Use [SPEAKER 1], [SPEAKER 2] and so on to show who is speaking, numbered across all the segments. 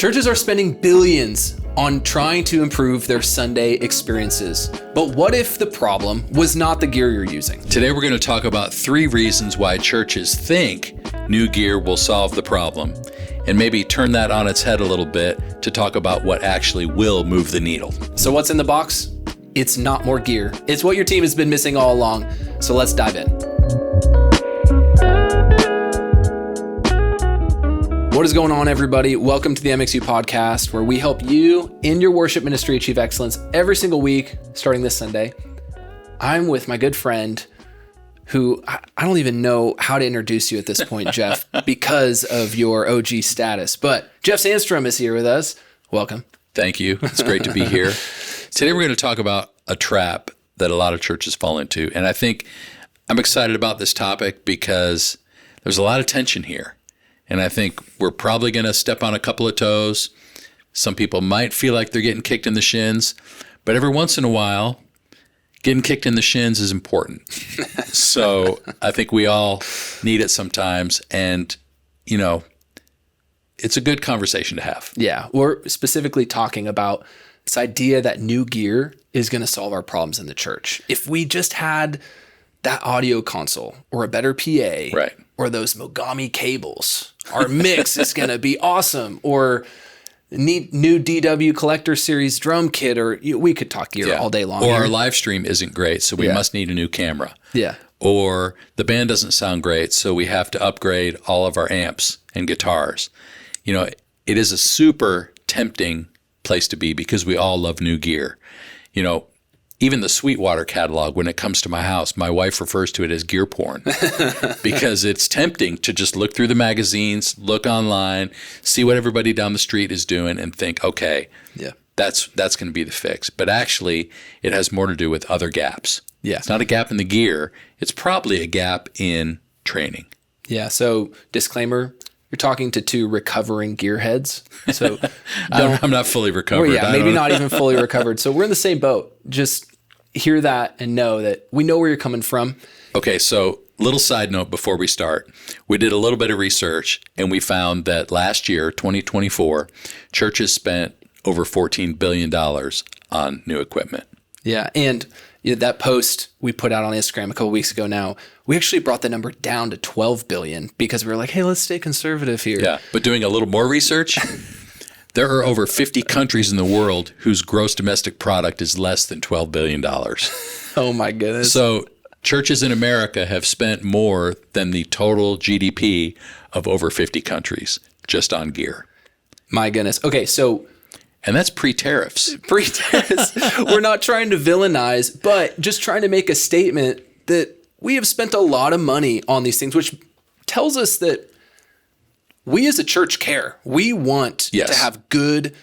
[SPEAKER 1] Churches are spending billions on trying to improve their Sunday experiences. But what if the problem was not the gear you're using?
[SPEAKER 2] Today we're going to talk about 3 reasons why churches think new gear will solve the problem, and maybe turn that on its head a little bit to talk about what actually will move the needle.
[SPEAKER 1] So what's in the box? It's not more gear. It's what your team has been missing all along. So let's dive in. What is going on, everybody? Welcome to the MxU podcast, where we help you in your worship ministry achieve excellence every single week, starting this Sunday. I'm with my good friend who I don't even know how to introduce you at this point, Jeff, because of your OG status. But Jeff Sandstrom is here with us. Welcome.
[SPEAKER 2] Thank you. It's great to be here. Today we're going to talk about a trap that a lot of churches fall into. And I think I'm excited about this topic because there's a lot of tension here. And I think we're probably going to step on a couple of toes. Some people might feel like they're getting kicked in the shins, but every once in a while, getting kicked in the shins is important. So I think we all need it sometimes. And, you know, it's a good conversation to have.
[SPEAKER 1] Yeah, we're specifically talking about this idea that new gear is going to solve our problems in the church. If we just had that audio console or a better PA,
[SPEAKER 2] right,
[SPEAKER 1] or those Mogami cables, our mix is going to be awesome. Or new DW Collector Series drum kit, or we could talk gear all day long.
[SPEAKER 2] Or
[SPEAKER 1] here.
[SPEAKER 2] Our live stream isn't great, so we must need a new camera.
[SPEAKER 1] Yeah.
[SPEAKER 2] Or the band doesn't sound great, so we have to upgrade all of our amps and guitars. You know, it is a super tempting place to be because we all love new gear. You know, even the Sweetwater catalog, when it comes to my house, my wife refers to it as gear porn because it's tempting to just look through the magazines, look online, see what everybody down the street is doing and think, okay, that's going to be the fix. But actually, it has more to do with other gaps.
[SPEAKER 1] Yeah.
[SPEAKER 2] It's not a gap in the gear. It's probably a gap in training.
[SPEAKER 1] Yeah. So disclaimer, you're talking to 2 recovering gearheads. So
[SPEAKER 2] I'm not fully recovered.
[SPEAKER 1] Well, yeah, maybe not even fully recovered. So we're in the same boat. Just hear that and know that we know where you're coming from.
[SPEAKER 2] Okay, so little side note before we start. We did a little bit of research and we found that last year, 2024, churches spent over $14 billion on new equipment.
[SPEAKER 1] Yeah, and that post we put out on Instagram a couple weeks ago now, we actually brought the number down to 12 billion because we were like, hey, let's stay conservative here.
[SPEAKER 2] Yeah, but doing a little more research, there are over 50 countries in the world whose gross domestic product is less than $12 billion.
[SPEAKER 1] Oh my goodness.
[SPEAKER 2] So churches in America have spent more than the total GDP of over 50 countries just on gear.
[SPEAKER 1] My goodness. Okay, so...
[SPEAKER 2] And that's pre-tariffs.
[SPEAKER 1] Pre-tariffs. We're not trying to villainize, but just trying to make a statement that we have spent a lot of money on these things, which tells us that we as a church care. We want to have good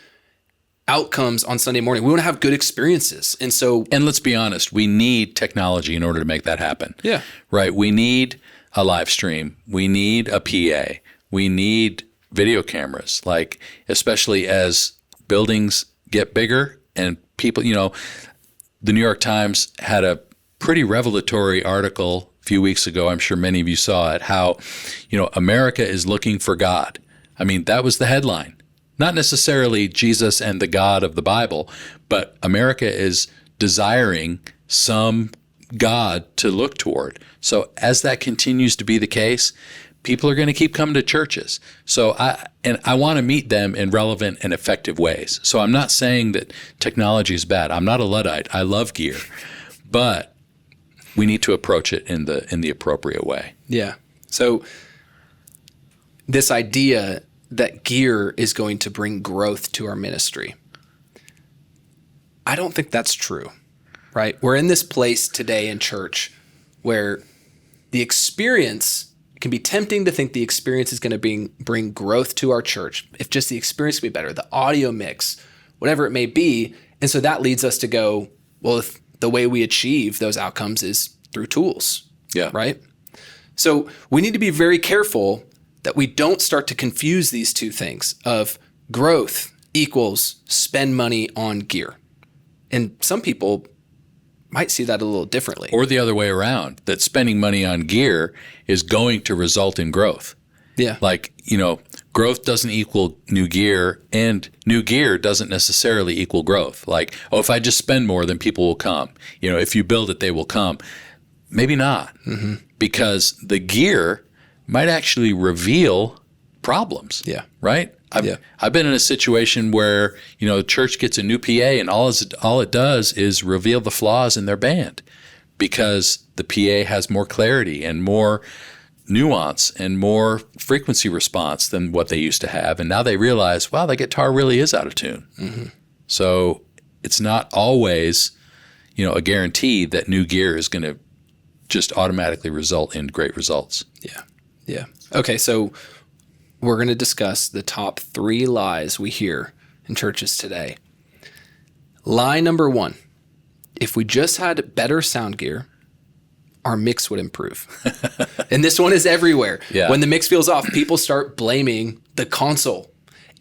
[SPEAKER 1] outcomes on Sunday morning. We want to have good experiences. And
[SPEAKER 2] let's be honest, we need technology in order to make that happen.
[SPEAKER 1] Yeah.
[SPEAKER 2] Right. We need a live stream. We need a PA. We need video cameras, like especially as buildings get bigger and people, you know, the New York Times had a pretty revelatory article a few weeks ago. I'm sure many of you saw it, how, you know, America is looking for God. I mean, that was the headline. Not necessarily Jesus and the God of the Bible, but America is desiring some God to look toward. So as that continues to be the case, people are going to keep coming to churches. So I want to meet them in relevant and effective ways. So I'm not saying that technology is bad. I'm not a Luddite. I love gear, but we need to approach it in the appropriate way.
[SPEAKER 1] Yeah. So this idea that gear is going to bring growth to our ministry, I don't think that's true, right? We're in this place today in church where the experience, it can be tempting to think the experience is going to bring growth to our church. If just the experience can be better, the audio mix, whatever it may be. And so that leads us to go, well, if the way we achieve those outcomes is through tools, right? So we need to be very careful that we don't start to confuse these two things of growth equals spend money on gear. And some people might see that a little differently.
[SPEAKER 2] Or the other way around, that spending money on gear is going to result in growth.
[SPEAKER 1] Yeah.
[SPEAKER 2] Like, growth doesn't equal new gear, and new gear doesn't necessarily equal growth. Like, oh, if I just spend more, then people will come. If you build it, they will come. Maybe not, because the gear might actually reveal problems.
[SPEAKER 1] Yeah.
[SPEAKER 2] Right? I've been in a situation where, the church gets a new PA, and all it does is reveal the flaws in their band, because the PA has more clarity and more nuance and more frequency response than what they used to have. And now they realize, wow, the guitar really is out of tune. So it's not always, a guarantee that new gear is going to just automatically result in great results.
[SPEAKER 1] Yeah. Yeah. Okay. So we're going to discuss the top 3 lies we hear in churches today. Lie number 1, if we just had better sound gear, our mix would improve. And this one is everywhere.
[SPEAKER 2] Yeah.
[SPEAKER 1] When the mix feels off, people start blaming the console.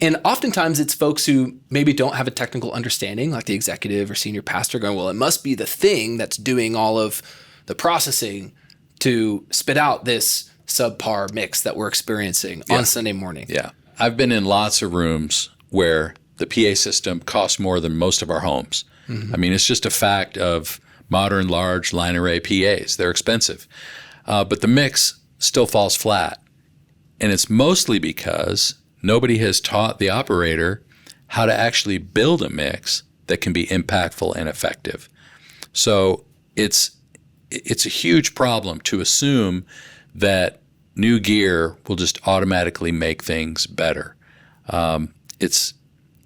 [SPEAKER 1] And oftentimes it's folks who maybe don't have a technical understanding, like the executive or senior pastor, going, well, it must be the thing that's doing all of the processing to spit out this subpar mix that we're experiencing on Sunday morning.
[SPEAKER 2] Yeah. I've been in lots of rooms where the PA system costs more than most of our homes. I mean, it's just a fact of modern large line array PAs. They're expensive. But the mix still falls flat. And it's mostly because nobody has taught the operator how to actually build a mix that can be impactful and effective. So it's a huge problem to assume that new gear will just automatically make things better. It's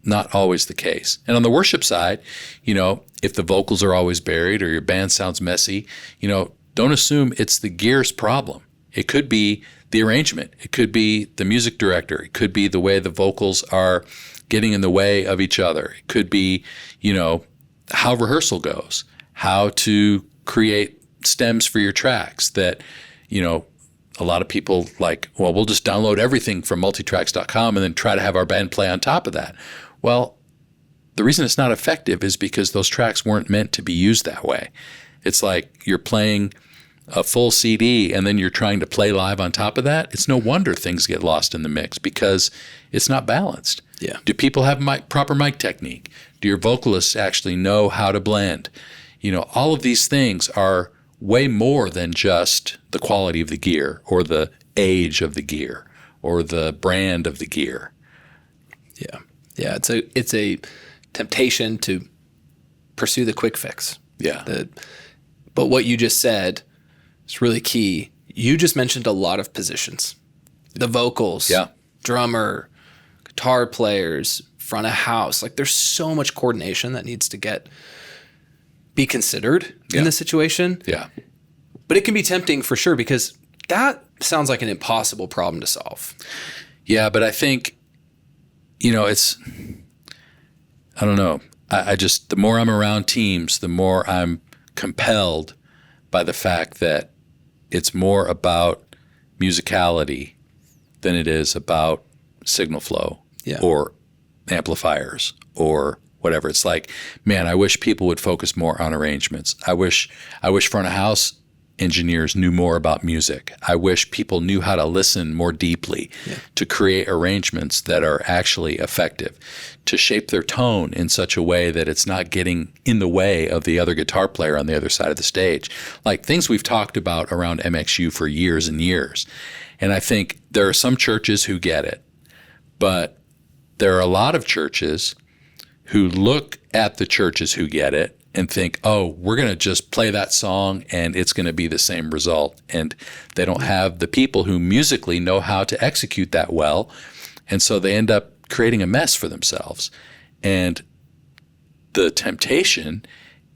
[SPEAKER 2] not always the case. And on the worship side, if the vocals are always buried or your band sounds messy, don't assume it's the gear's problem. It could be the arrangement. It could be the music director. It could be the way the vocals are getting in the way of each other. It could be, how rehearsal goes, how to create stems for your tracks that, a lot of people like, well, we'll just download everything from multitracks.com and then try to have our band play on top of that. Well, the reason it's not effective is because those tracks weren't meant to be used that way. It's like you're playing a full CD and then you're trying to play live on top of that. It's no wonder things get lost in the mix because it's not balanced.
[SPEAKER 1] Yeah.
[SPEAKER 2] Do people have proper mic technique? Do your vocalists actually know how to blend? All of these things are way more than just the quality of the gear or the age of the gear or the brand of the gear.
[SPEAKER 1] Yeah. Yeah. It's a temptation to pursue the quick fix.
[SPEAKER 2] Yeah.
[SPEAKER 1] But what you just said is really key. You just mentioned a lot of positions. The vocals, drummer, guitar players, front of house. Like there's so much coordination that needs to be considered in this situation.
[SPEAKER 2] Yeah.
[SPEAKER 1] But it can be tempting for sure because that sounds like an impossible problem to solve.
[SPEAKER 2] Yeah, but I think, it's, I don't know. I just, the more I'm around teams, the more I'm compelled by the fact that it's more about musicality than it is about signal flow or amplifiers or whatever. It's like, man, I wish people would focus more on arrangements. I wish front of house engineers knew more about music. I wish people knew how to listen more deeply to create arrangements that are actually effective, to shape their tone in such a way that it's not getting in the way of the other guitar player on the other side of the stage. Like things we've talked about around MxU for years and years. And I think there are some churches who get it, but there are a lot of churches who look at the churches who get it and think, oh, we're going to just play that song and it's going to be the same result. And they don't have the people who musically know how to execute that well. And so they end up creating a mess for themselves. And the temptation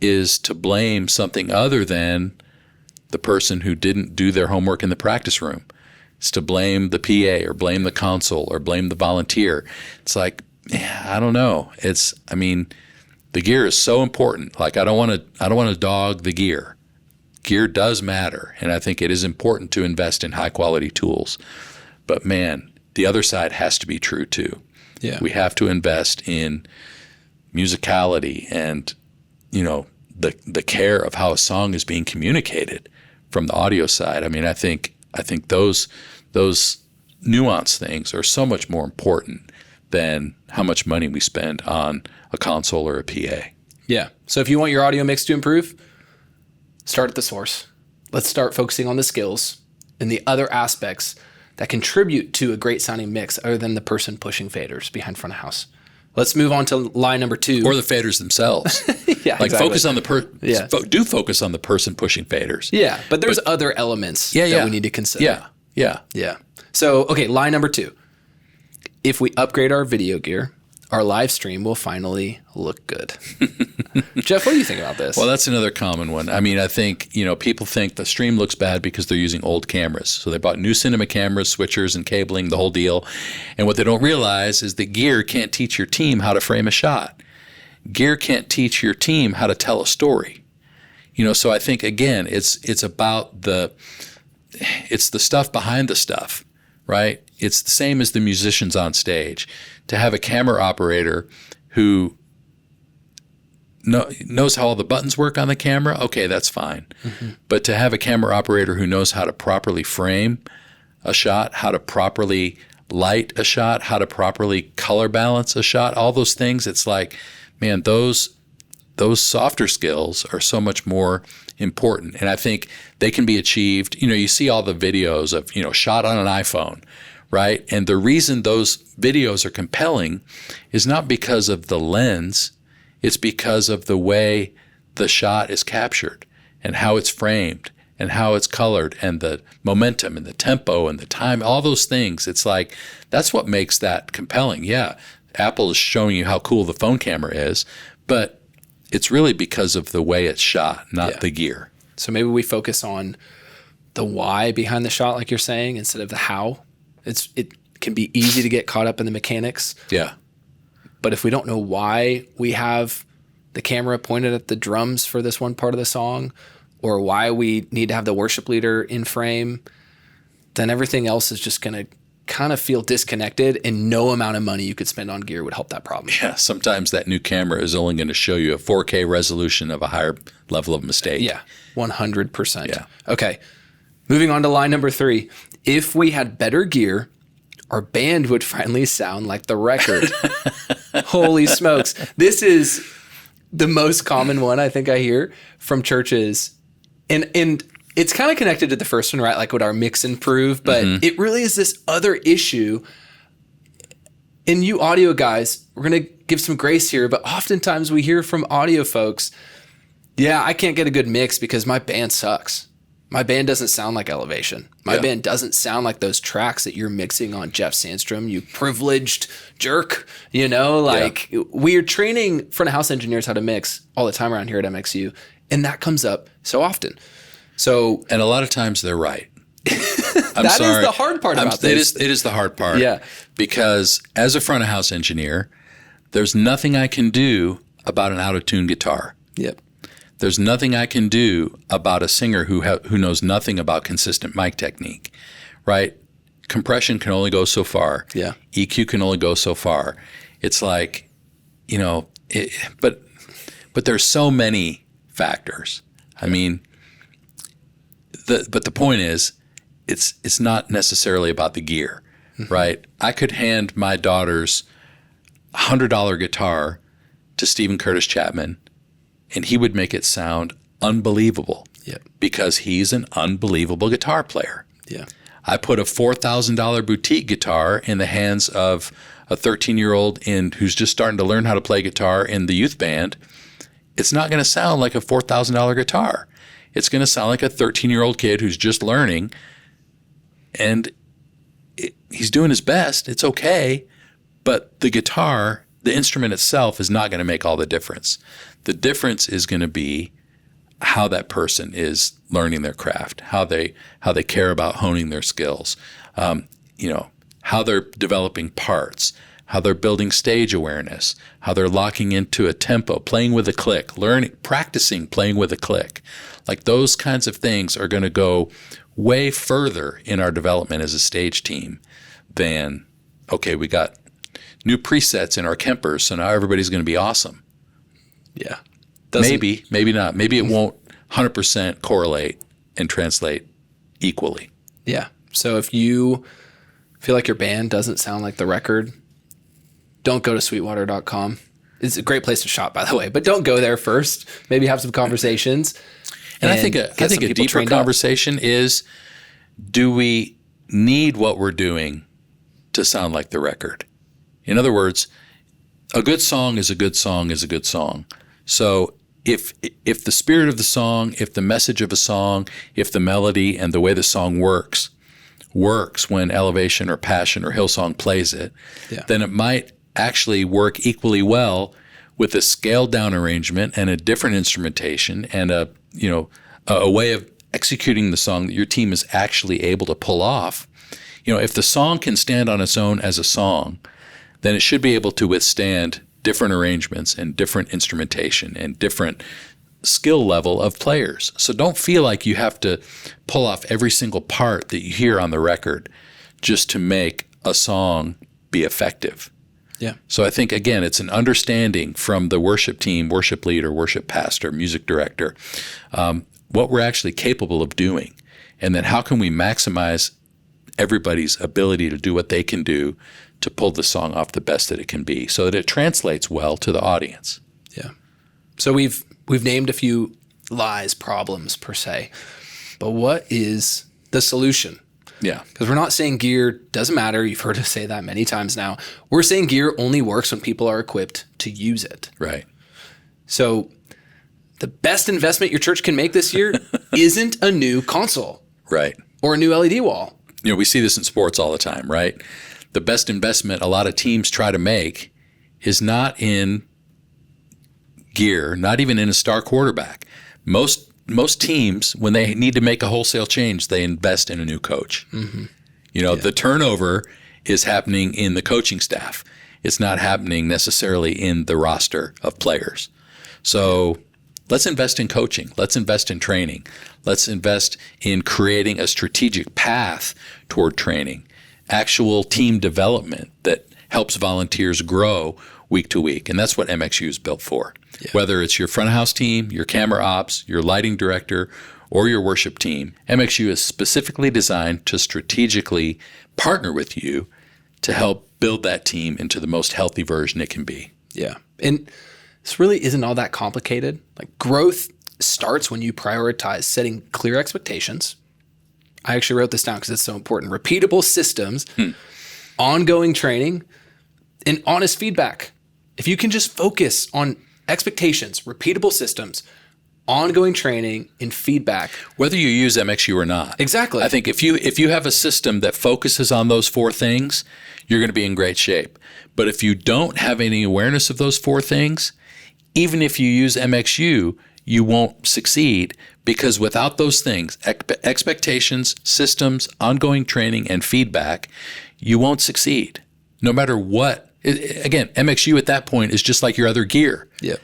[SPEAKER 2] is to blame something other than the person who didn't do their homework in the practice room. It's to blame the PA or blame the console or blame the volunteer. It's like, I don't know. The gear is so important. Like I don't want to dog the gear. Gear does matter, and I think it is important to invest in high quality tools. But man, the other side has to be true too.
[SPEAKER 1] Yeah.
[SPEAKER 2] We have to invest in musicality and the care of how a song is being communicated from the audio side. I think those nuanced things are so much more important than how much money we spend on a console or a PA.
[SPEAKER 1] Yeah. So if you want your audio mix to improve, start at the source. Let's start focusing on the skills and the other aspects that contribute to a great sounding mix other than the person pushing faders behind front of house. Let's move on to line number 2.
[SPEAKER 2] Or the faders themselves.
[SPEAKER 1] Yeah,
[SPEAKER 2] like
[SPEAKER 1] exactly.
[SPEAKER 2] focus on the do focus on the person pushing faders.
[SPEAKER 1] Yeah, but there's other elements that we need to consider.
[SPEAKER 2] Yeah.
[SPEAKER 1] So, okay, line number 2. If we upgrade our video gear, our live stream will finally look good. Jeff, what do you think about this?
[SPEAKER 2] Well, that's another common one. I mean, I think, people think the stream looks bad because they're using old cameras. So they bought new cinema cameras, switchers, and cabling, the whole deal. And what they don't realize is that gear can't teach your team how to frame a shot. Gear can't teach your team how to tell a story. So I think, again, it's about it's the stuff behind the stuff, right? It's the same as the musicians on stage. To have a camera operator who knows how all the buttons work on the camera, okay, that's fine. Mm-hmm. But to have a camera operator who knows how to properly frame a shot, how to properly light a shot, how to properly color balance a shot, all those things, it's like, man, those softer skills are so much more important. And I think they can be achieved. You see all the videos of, shot on an iPhone, right? And the reason those videos are compelling is not because of the lens, it's because of the way the shot is captured and how it's framed and how it's colored and the momentum and the tempo and the time, all those things. It's like, that's what makes that compelling. Yeah, Apple is showing you how cool the phone camera is, but it's really because of the way it's shot, not the gear.
[SPEAKER 1] So maybe we focus on the why behind the shot, like you're saying, instead of the how. It can be easy to get caught up in the mechanics.
[SPEAKER 2] Yeah.
[SPEAKER 1] But if we don't know why we have the camera pointed at the drums for this one part of the song, or why we need to have the worship leader in frame, then everything else is just going to kind of feel disconnected, and no amount of money you could spend on gear would help that problem.
[SPEAKER 2] Yeah, sometimes that new camera is only going to show you a 4K resolution of a higher level of mistake.
[SPEAKER 1] Yeah, 100%.
[SPEAKER 2] Yeah.
[SPEAKER 1] Okay, moving on to line number 3. If we had better gear, our band would finally sound like the record. Holy smokes. This is the most common one I think I hear from churches. And it's kind of connected to the first one, right? Like, would our mix improve? But it really is this other issue. And you audio guys, we're going to give some grace here, but oftentimes we hear from audio folks, yeah, I can't get a good mix because my band sucks. My band doesn't sound like Elevation. My band doesn't sound like those tracks that you're mixing on Jeff Sandstrom, you privileged jerk. We are training front of house engineers how to mix all the time around here at MxU, and that comes up so often. And
[SPEAKER 2] a lot of times they're right.
[SPEAKER 1] That is the hard part about this.
[SPEAKER 2] It is the hard part.
[SPEAKER 1] Yeah.
[SPEAKER 2] Because as a front of house engineer, there's nothing I can do about an out of tune guitar.
[SPEAKER 1] Yep.
[SPEAKER 2] There's nothing I can do about a singer who knows nothing about consistent mic technique, right? Compression can only go so far.
[SPEAKER 1] Yeah.
[SPEAKER 2] EQ can only go so far. It's like, but there's so many factors. I mean, but the point is, it's not necessarily about the gear, right? I could hand my daughter's $100 guitar to Stephen Curtis Chapman, and he would make it sound unbelievable.
[SPEAKER 1] Yep.
[SPEAKER 2] Because he's an unbelievable guitar player.
[SPEAKER 1] Yeah.
[SPEAKER 2] I put a $4,000 boutique guitar in the hands of a 13-year-old who's just starting to learn how to play guitar in the youth band. It's not going to sound like a $4,000 guitar. It's going to sound like a 13-year-old kid who's just learning, and he's doing his best. It's okay, but the guitar, the instrument itself, is not going to make all the difference. The difference is going to be how that person is learning their craft, how they care about honing their skills, how they're developing parts, how they're building stage awareness, how they're locking into a tempo, playing with a click, practicing playing with a click. Like, those kinds of things are going to go way further in our development as a stage team than, okay, we got new presets in our Kempers, so now everybody's going to be awesome.
[SPEAKER 1] Yeah.
[SPEAKER 2] Maybe not. Maybe it won't 100% correlate and translate equally.
[SPEAKER 1] Yeah. So if you feel like your band doesn't sound like the record, don't go to sweetwater.com. It's a great place to shop, by the way, but don't go there first. Maybe have some conversations.
[SPEAKER 2] And I think a deeper conversation is, do we need what we're doing to sound like the record? In other words, a good song is a good song is a good song. So if the spirit of the song, if the message of a song, if the melody and the way the song works when Elevation or Passion or Hillsong plays it, then it might actually work equally well with a scaled down arrangement and a different instrumentation and a way of executing the song that your team is actually able to pull off. If the song can stand on its own as a song, then it should be able to withstand different arrangements and different instrumentation and different skill level of players. So don't feel like you have to pull off every single part that you hear on the record just to make a song be effective.
[SPEAKER 1] Yeah.
[SPEAKER 2] So I think, again, it's an understanding from the worship team, worship leader, worship pastor, music director, what we're actually capable of doing. And then how can we maximize everybody's ability to do what they can do to pull the song off the best that it can be so that it translates well to the audience.
[SPEAKER 1] Yeah. So we've named a few lies, problems per se, but what is the solution?
[SPEAKER 2] Yeah.
[SPEAKER 1] Because we're not saying gear doesn't matter. You've heard us say that many times now. We're saying gear only works when people are equipped to use it.
[SPEAKER 2] Right.
[SPEAKER 1] So the best investment your church can make this year isn't a new console.
[SPEAKER 2] Right.
[SPEAKER 1] Or a new LED wall.
[SPEAKER 2] We see this in sports all the time, right? The best investment a lot of teams try to make is not in gear, not even in a star quarterback. Most teams, when they need to make a wholesale change, they invest in a new coach. Mm-hmm. The turnover is happening in the coaching staff. It's not happening necessarily in the roster of players. So let's invest in coaching. Let's invest in training. Let's invest in creating a strategic path toward training, actual team development that helps volunteers grow week to week. And that's what MxU is built for. Yeah. Whether it's your front of house team, your camera ops, your lighting director, or your worship team, MxU is specifically designed to strategically partner with you to help build that team into the most healthy version it can be.
[SPEAKER 1] Yeah. And this really isn't all that complicated. Like, growth starts when you prioritize setting clear expectations. I actually wrote this down because it's so important. Repeatable systems, ongoing training, and honest feedback. If you can just focus on expectations, repeatable systems, ongoing training, and feedback.
[SPEAKER 2] Whether you use MxU or not.
[SPEAKER 1] Exactly.
[SPEAKER 2] I think if you have a system that focuses on those four things, you're going to be in great shape. But if you don't have any awareness of those four things, even if you use MxU, you won't succeed, because without those things, expectations, systems, ongoing training, and feedback, you won't succeed. No matter what. Again, MxU at that point is just like your other gear.
[SPEAKER 1] Yeah.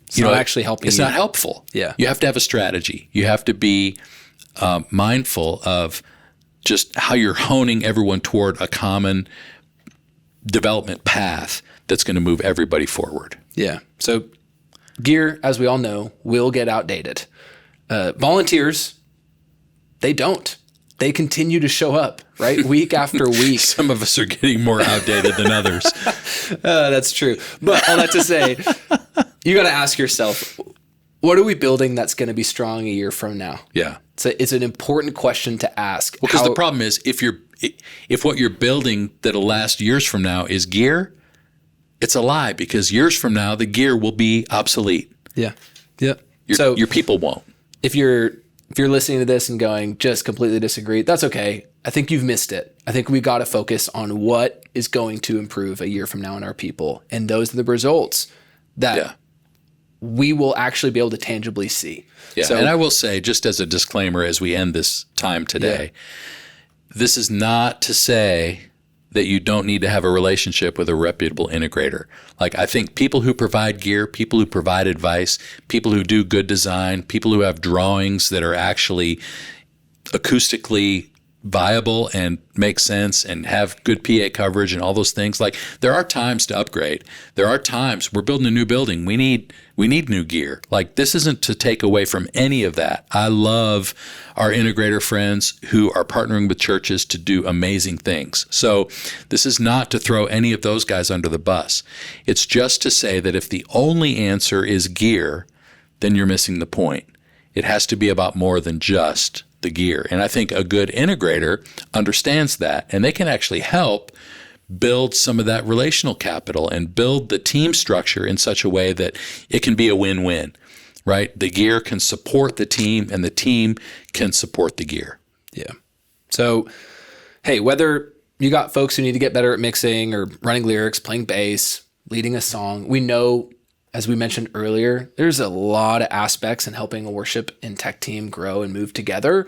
[SPEAKER 1] It's not actually helping.
[SPEAKER 2] It's not helpful.
[SPEAKER 1] Yeah.
[SPEAKER 2] You have to have a strategy. You have to be mindful of just how you're honing everyone toward a common development path that's going to move everybody forward.
[SPEAKER 1] Yeah. So gear, as we all know, will get outdated. Volunteers, they don't. They continue to show up, right? Week after week.
[SPEAKER 2] Some of us are getting more outdated than others.
[SPEAKER 1] That's true. But all that to say, you got to ask yourself, what are we building that's going to be strong a year from now?
[SPEAKER 2] Yeah.
[SPEAKER 1] It's an important question to ask.
[SPEAKER 2] Well, because the problem is, if what you're building that'll last years from now is gear, it's a lie, because years from now, the gear will be obsolete.
[SPEAKER 1] Yeah. Yeah.
[SPEAKER 2] Your people won't.
[SPEAKER 1] If you're listening to this and going, just completely disagree, that's okay. I think you've missed it. I think we got to focus on what is going to improve a year from now in our people. And those are the results that we will actually be able to tangibly see.
[SPEAKER 2] Yeah. And I will say, just as a disclaimer, as we end this time today, this is not to say that you don't need to have a relationship with a reputable integrator. Like, I think people who provide gear, people who provide advice, people who do good design, people who have drawings that are actually acoustically viable and make sense and have good PA coverage and all those things, like there are times to upgrade. There are times we're building a new building. We need new gear. Like this isn't to take away from any of that. I love our integrator friends who are partnering with churches to do amazing things. So this is not to throw any of those guys under the bus. It's just to say that if the only answer is gear, then you're missing the point. It has to be about more than just the gear. And I think a good integrator understands that, and they can actually help build some of that relational capital and build the team structure in such a way that it can be a win-win, right? The gear can support the team and the team can support the gear.
[SPEAKER 1] Yeah. So, hey, whether you got folks who need to get better at mixing or running lyrics, playing bass, leading a song, we know, as we mentioned earlier, there's a lot of aspects in helping a worship and tech team grow and move together.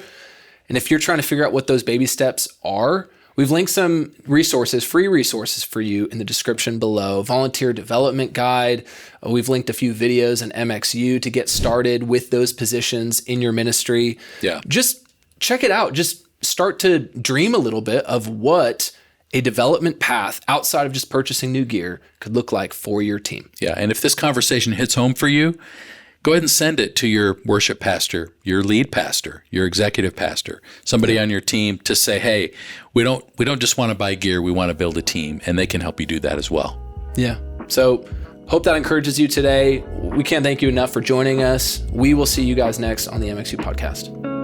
[SPEAKER 1] And if you're trying to figure out what those baby steps are, we've linked some resources, free resources for you in the description below. Volunteer development guide. We've linked a few videos in MxU to get started with those positions in your ministry.
[SPEAKER 2] Yeah.
[SPEAKER 1] Just check it out. Just start to dream a little bit of what a development path outside of just purchasing new gear could look like for your team.
[SPEAKER 2] Yeah. And if this conversation hits home for you, go ahead and send it to your worship pastor, your lead pastor, your executive pastor, somebody on your team to say, hey, we don't just want to buy gear, we want to build a team, and they can help you do that as well.
[SPEAKER 1] Yeah. So hope that encourages you today. We can't thank you enough for joining us. We will see you guys next on the MxU podcast.